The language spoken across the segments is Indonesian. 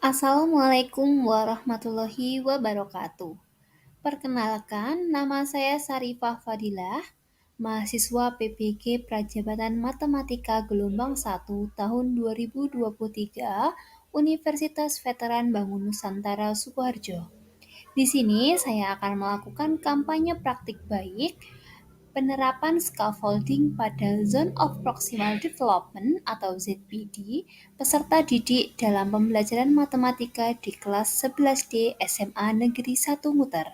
Assalamualaikum warahmatullahi wabarakatuh. Perkenalkan, nama saya Sarifah Fadilah, mahasiswa PPG Prajabatan Matematika Gelombang 1 tahun 2023, Universitas Veteran Bangun Nusantara Sukoharjo. Di sini saya akan melakukan kampanye praktik baik penerapan scaffolding pada Zone of Proximal Development atau ZPD peserta didik dalam pembelajaran matematika di kelas 11D SMA Negeri 1 Muter.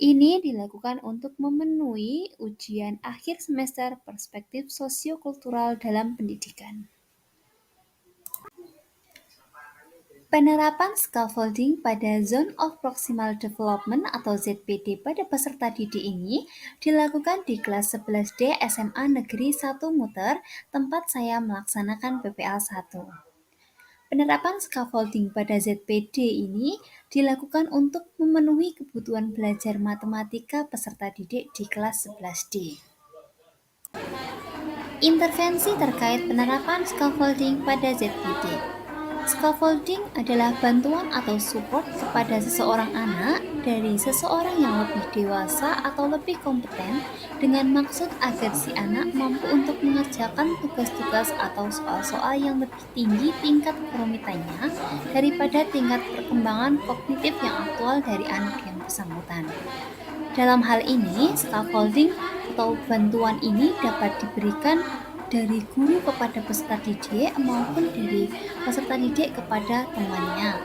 Ini dilakukan untuk memenuhi ujian akhir semester perspektif sosiokultural dalam pendidikan. Penerapan scaffolding pada Zone of Proximal Development atau ZPD pada peserta didik ini dilakukan di kelas 11D SMA Negeri 1 Muter, tempat saya melaksanakan PPL 1. Penerapan scaffolding pada ZPD ini dilakukan untuk memenuhi kebutuhan belajar matematika peserta didik di kelas 11D. Intervensi terkait penerapan scaffolding pada ZPD. Scaffolding adalah bantuan atau support kepada seseorang anak dari seseorang yang lebih dewasa atau lebih kompeten dengan maksud agar si anak mampu untuk mengerjakan tugas-tugas atau soal-soal yang lebih tinggi tingkat kerumitannya daripada tingkat perkembangan kognitif yang aktual dari anak yang bersangkutan. Dalam hal ini, scaffolding atau bantuan ini dapat diberikan dari guru kepada peserta didik maupun dari peserta didik kepada temannya.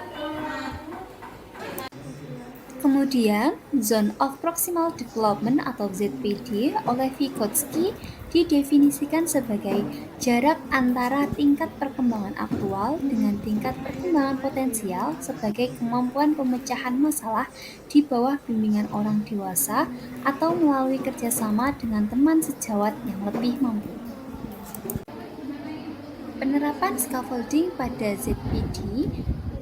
Kemudian, Zone of Proximal Development atau ZPD oleh Vygotsky didefinisikan sebagai jarak antara tingkat perkembangan aktual dengan tingkat perkembangan potensial sebagai kemampuan pemecahan masalah di bawah bimbingan orang dewasa atau melalui kerjasama dengan teman sejawat yang lebih mampu. Penerapan scaffolding pada ZPD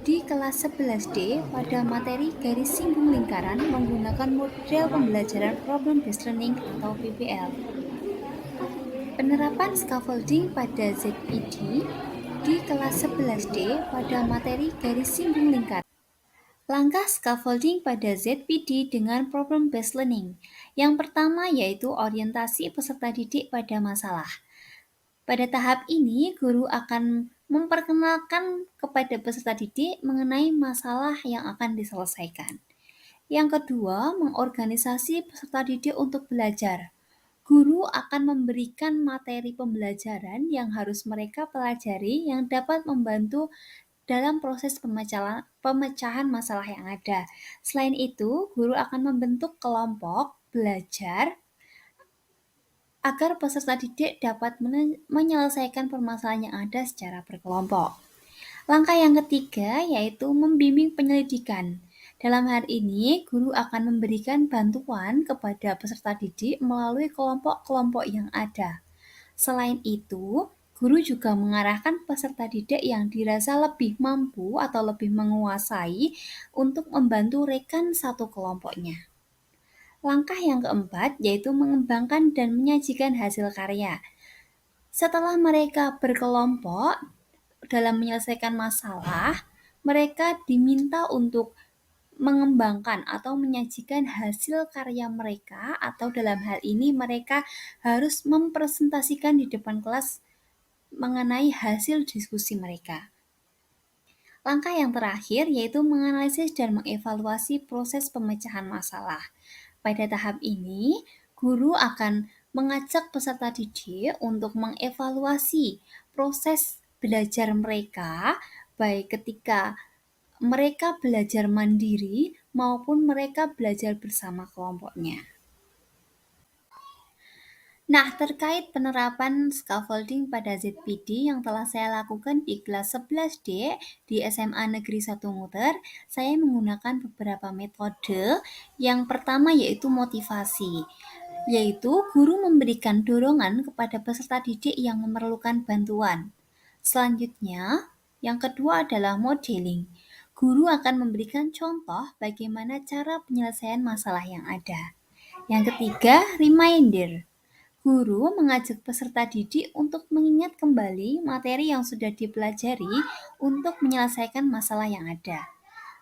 di kelas 11D pada materi garis singgung lingkaran menggunakan model pembelajaran Problem Based Learning atau PBL. Penerapan scaffolding pada ZPD di kelas 11D pada materi garis singgung lingkaran. Langkah scaffolding pada ZPD dengan Problem Based Learning. Yang pertama yaitu orientasi peserta didik pada masalah. Pada tahap ini, guru akan memperkenalkan kepada peserta didik mengenai masalah yang akan diselesaikan. Yang kedua, mengorganisasi peserta didik untuk belajar. Guru akan memberikan materi pembelajaran yang harus mereka pelajari yang dapat membantu dalam proses pemecahan masalah yang ada. Selain itu, guru akan membentuk kelompok belajar agar peserta didik dapat menyelesaikan permasalahan yang ada secara berkelompok. Langkah yang ketiga yaitu membimbing penyelidikan. Dalam hal ini, guru akan memberikan bantuan kepada peserta didik melalui kelompok-kelompok yang ada. Selain itu, guru juga mengarahkan peserta didik yang dirasa lebih mampu atau lebih menguasai untuk membantu rekan satu kelompoknya. Langkah yang keempat yaitu mengembangkan dan menyajikan hasil karya. Setelah mereka berkelompok dalam menyelesaikan masalah, mereka diminta untuk mengembangkan atau menyajikan hasil karya mereka atau dalam hal ini mereka harus mempresentasikan di depan kelas mengenai hasil diskusi mereka. Langkah yang terakhir yaitu menganalisis dan mengevaluasi proses pemecahan masalah. Pada tahap ini, guru akan mengajak peserta didik untuk mengevaluasi proses belajar mereka, baik ketika mereka belajar mandiri maupun mereka belajar bersama kelompoknya. Nah, terkait penerapan scaffolding pada ZPD yang telah saya lakukan di kelas 11D di SMA Negeri 1 Muter, saya menggunakan beberapa metode. Yang pertama yaitu motivasi, yaitu guru memberikan dorongan kepada peserta didik yang memerlukan bantuan. Selanjutnya, yang kedua adalah modeling. Guru akan memberikan contoh bagaimana cara penyelesaian masalah yang ada. Yang ketiga, reminder. Guru mengajak peserta didik untuk mengingat kembali materi yang sudah dipelajari untuk menyelesaikan masalah yang ada.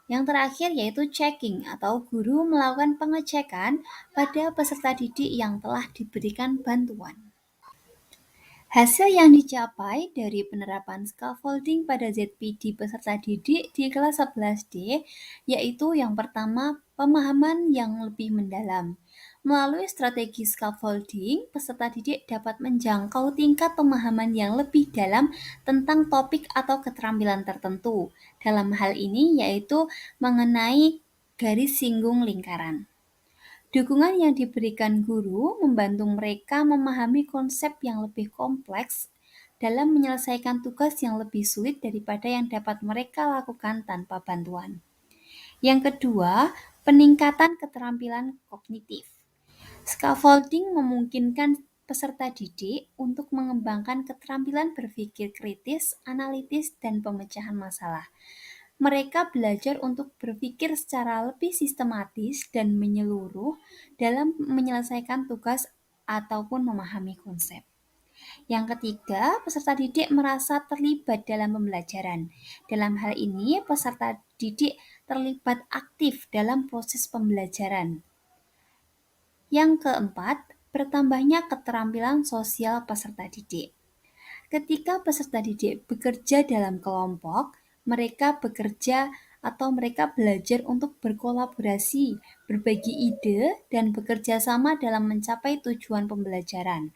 Yang terakhir yaitu checking atau guru melakukan pengecekan pada peserta didik yang telah diberikan bantuan. Hasil yang dicapai dari penerapan scaffolding pada ZPD peserta didik di kelas 11D yaitu yang pertama, pemahaman yang lebih mendalam. Melalui strategi scaffolding, peserta didik dapat menjangkau tingkat pemahaman yang lebih dalam tentang topik atau keterampilan tertentu. Dalam hal ini yaitu mengenai garis singgung lingkaran. Dukungan yang diberikan guru membantu mereka memahami konsep yang lebih kompleks dalam menyelesaikan tugas yang lebih sulit daripada yang dapat mereka lakukan tanpa bantuan. Yang kedua, peningkatan keterampilan kognitif. Scaffolding memungkinkan peserta didik untuk mengembangkan keterampilan berpikir kritis, analitis, dan pemecahan masalah. Mereka belajar untuk berpikir secara lebih sistematis dan menyeluruh dalam menyelesaikan tugas ataupun memahami konsep. Yang ketiga, peserta didik merasa terlibat dalam pembelajaran. Dalam hal ini, peserta didik terlibat aktif dalam proses pembelajaran. Yang keempat, bertambahnya keterampilan sosial peserta didik. Ketika peserta didik bekerja dalam kelompok, mereka belajar untuk berkolaborasi, berbagi ide, dan bekerja sama dalam mencapai tujuan pembelajaran.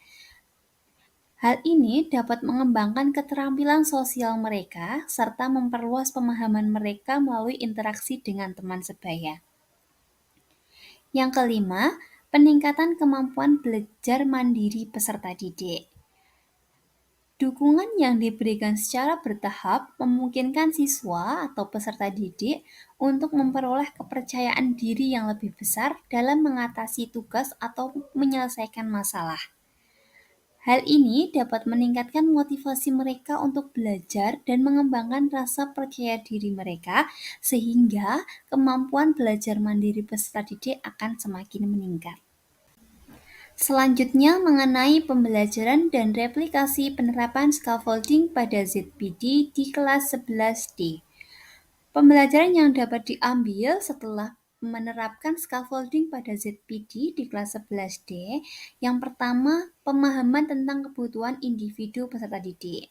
Hal ini dapat mengembangkan keterampilan sosial mereka serta memperluas pemahaman mereka melalui interaksi dengan teman sebaya. Yang kelima, peningkatan kemampuan belajar mandiri peserta didik. Dukungan yang diberikan secara bertahap memungkinkan siswa atau peserta didik untuk memperoleh kepercayaan diri yang lebih besar dalam mengatasi tugas atau menyelesaikan masalah. Hal ini dapat meningkatkan motivasi mereka untuk belajar dan mengembangkan rasa percaya diri mereka, sehingga kemampuan belajar mandiri peserta didik akan semakin meningkat. Selanjutnya mengenai pembelajaran dan replikasi penerapan scaffolding pada ZPD di kelas 11D. Pembelajaran yang dapat diambil setelah menerapkan scaffolding pada ZPD di kelas 11D, yang pertama, pemahaman tentang kebutuhan individu peserta didik.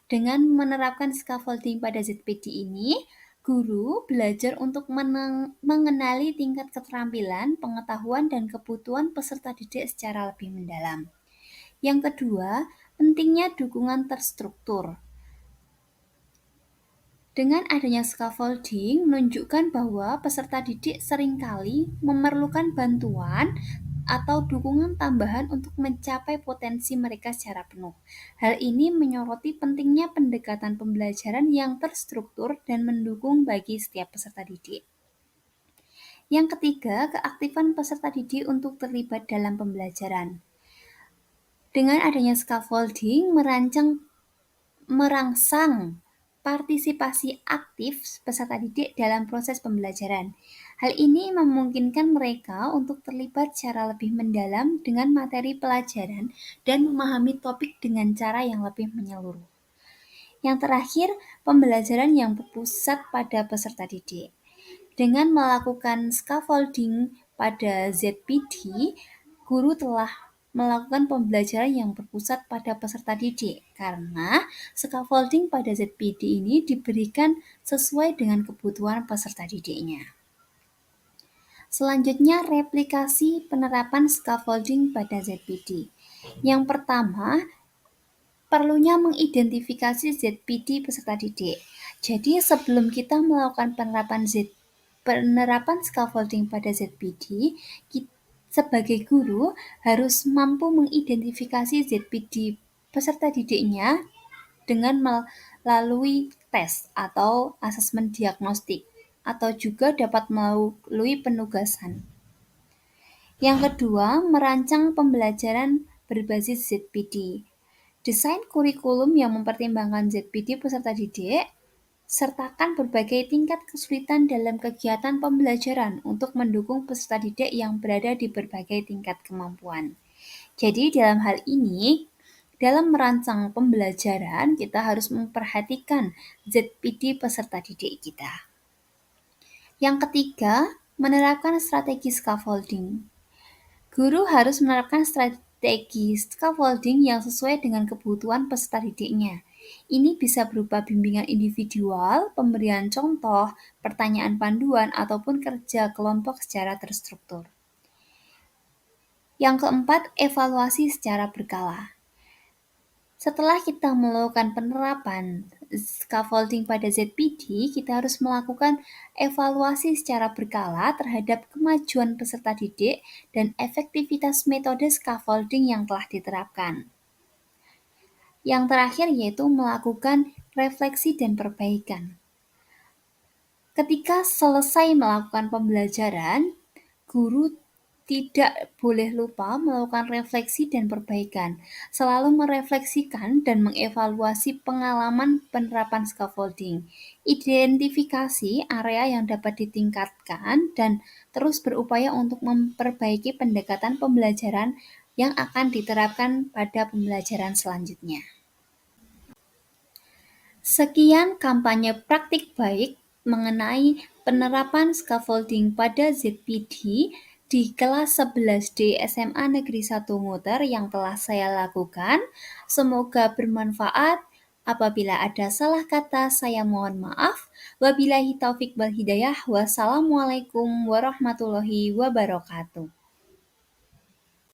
Dengan menerapkan scaffolding pada ZPD ini, guru belajar untuk mengenali tingkat keterampilan, pengetahuan, dan kebutuhan peserta didik secara lebih mendalam. Yang kedua, pentingnya dukungan terstruktur. Dengan adanya scaffolding menunjukkan bahwa peserta didik seringkali memerlukan bantuan atau dukungan tambahan untuk mencapai potensi mereka secara penuh. Hal ini menyoroti pentingnya pendekatan pembelajaran yang terstruktur dan mendukung bagi setiap peserta didik. Yang ketiga, keaktifan peserta didik untuk terlibat dalam pembelajaran. Dengan adanya scaffolding merangsang partisipasi aktif peserta didik dalam proses pembelajaran. Hal ini memungkinkan mereka untuk terlibat secara lebih mendalam dengan materi pelajaran dan memahami topik dengan cara yang lebih menyeluruh. Yang terakhir, pembelajaran yang berpusat pada peserta didik. Dengan melakukan scaffolding pada ZPD, guru telah melakukan pembelajaran yang berpusat pada peserta didik karena scaffolding pada ZPD ini diberikan sesuai dengan kebutuhan peserta didiknya. Selanjutnya, replikasi penerapan scaffolding pada ZPD. Yang pertama, perlunya mengidentifikasi ZPD peserta didik. Jadi sebelum kita melakukan penerapan scaffolding pada ZPD, sebagai guru harus mampu mengidentifikasi ZPD peserta didiknya dengan melalui tes atau asesmen diagnostik, atau juga dapat melalui penugasan. Yang kedua, merancang pembelajaran berbasis ZPD. Desain kurikulum yang mempertimbangkan ZPD peserta didik, sertakan berbagai tingkat kesulitan dalam kegiatan pembelajaran untuk mendukung peserta didik yang berada di berbagai tingkat kemampuan. Jadi dalam hal ini, dalam merancang pembelajaran, kita harus memperhatikan ZPD peserta didik kita. Yang ketiga, menerapkan strategi scaffolding. Guru harus menerapkan strategi scaffolding yang sesuai dengan kebutuhan peserta didiknya. Ini bisa berupa bimbingan individual, pemberian contoh, pertanyaan panduan, ataupun kerja kelompok secara terstruktur. Yang keempat, evaluasi secara berkala. Setelah kita melakukan penerapan scaffolding pada ZPD, kita harus melakukan evaluasi secara berkala terhadap kemajuan peserta didik dan efektivitas metode scaffolding yang telah diterapkan. Yang terakhir yaitu melakukan refleksi dan perbaikan. Ketika selesai melakukan pembelajaran, guru tidak boleh lupa melakukan refleksi dan perbaikan, selalu merefleksikan dan mengevaluasi pengalaman penerapan scaffolding, identifikasi area yang dapat ditingkatkan, dan terus berupaya untuk memperbaiki pendekatan pembelajaran yang akan diterapkan pada pembelajaran selanjutnya. Sekian kampanye praktik baik mengenai penerapan scaffolding pada ZPD di kelas 11D SMA Negeri 1 Muter yang telah saya lakukan. Semoga bermanfaat. Apabila ada salah kata, saya mohon maaf. Wabillahi taufik wal hidayah. Wassalamualaikum warahmatullahi wabarakatuh.